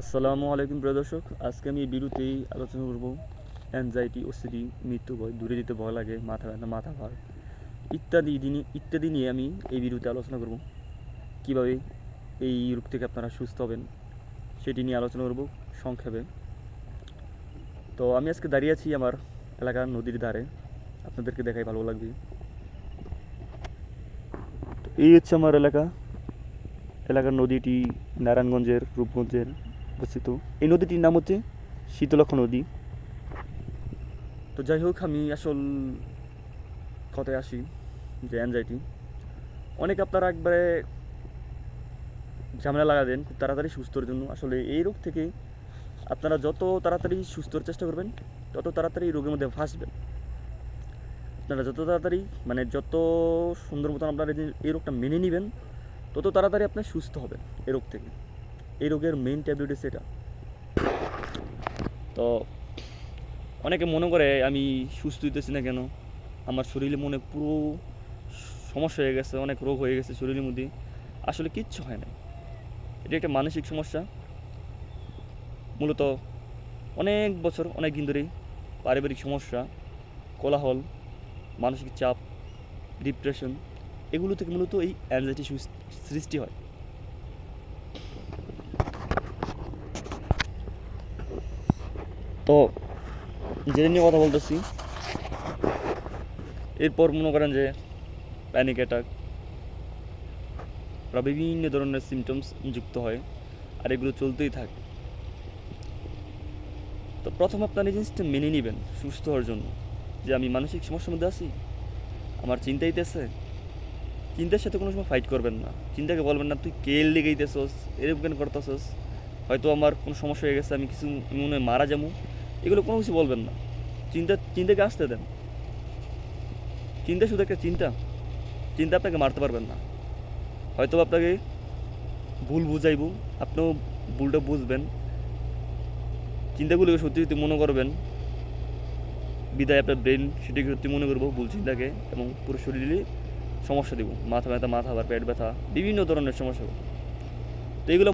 আসসালামু আলাইকুম প্রিয় দর্শক, আজকে আমি এই ভিডিওতেই আলোচনা করব অ্যাংজাইটি, ওসিডি, মৃত্যু ভয়, দূরে দিতে ভয় লাগে, মাথা ব্যথা, মাথা ভার ইত্যাদি নিয়ে আমি এই ভিডিওতে আলোচনা করব। কীভাবে এই রোগ থেকে আপনারা সুস্থ হবেন সেটি নিয়ে আলোচনা করব সংক্ষেপে। তো আমি আজকে দাঁড়িয়ে আছি আমার এলাকার নদীর ধারে, আপনাদেরকে দেখাই ভালো লাগবে। তো এই হচ্ছে আমার এলাকার নদীটি নারায়ণগঞ্জের, রূপগঞ্জের অবস্থিত। এই নদীটির নাম হচ্ছে শীতলক্ষ্যা নদী। তো যাই হোক, আমি আসল কথায় আসি যে অ্যাংজাইটি অনেক আপনারা একবারে ঝামেলা লাগা দেন খুব তাড়াতাড়ি সুস্থর জন্য। আসলে এই রোগ থেকে আপনারা যত তাড়াতাড়ি সুস্থর চেষ্টা করবেন তত তাড়াতাড়ি এই রোগের মধ্যে ফাঁসবেন। আপনারা যত তাড়াতাড়ি যত সুন্দর মতন আপনারা এই রোগটা মেনে নেবেন তত তাড়াতাড়ি আপনি সুস্থ হবেন এই রোগ থেকে। এই রোগের মেইন ট্যাবলেট হচ্ছে এটা। তো অনেকে মনে করে আমি সুস্থ হইতেছি না কেন, আমার শরীরে মনে পুরো সমস্যা হয়ে গেছে, অনেক রোগ হয়ে গেছে শরীরের মধ্যে। আসলে কিচ্ছু হয় না, এটা একটা মানসিক সমস্যা। মূলত অনেক বছর, অনেক দিন ধরেই পারিবারিক সমস্যা, কোলাহল, মানসিক চাপ, ডিপ্রেশন, এগুলো থেকে মূলত এই অ্যাংজাইটি সৃষ্টি হয়। তো যেটা নিয়ে কথা বলতেছি, এরপর মনে করেন যে প্যানিক অ্যাটাক বা বিভিন্ন ধরনের সিমটমস যুক্ত হয়, আর এগুলো চলতেই থাকে। তো প্রথম আপনার এই জিনিসটা মেনে নেবেন সুস্থ হওয়ার জন্য, যে আমি মানসিক সমস্যার মধ্যে আছি, আমার চিন্তা হইতেছে। চিন্তার সাথে কোনো সময় ফাইট করবেন না। চিন্তাকে বলবেন না তুই কেল লেগেইতেছস, এরকম কেন করতেছস, হয়তো আমার কোনো সমস্যা হয়ে গেছে, আমি মনে হয় মারা যাবো, এগুলো কোনো কিছু বলবেন না। চিন্তাকে আসতে দেন। চিন্তা শুধু একটা চিন্তা আপনাকে মারতে পারবেন না। হয়তো আপনাকে ভুল বুঝাইব, আপনিও ভুলটা বুঝবেন, চিন্তাগুলোকে সত্যি সত্যি মনে করবেন, বিদায় আপনার ব্রেন সেটাকে সত্যি মনে করবো ভুল চিন্তাকে, এবং পুরো শরীরে সমস্যা দেবো, মাথা ব্যথা, মাথা আবার পেট ব্যথা, বিভিন্ন ধরনের সমস্যা। তো এগুলো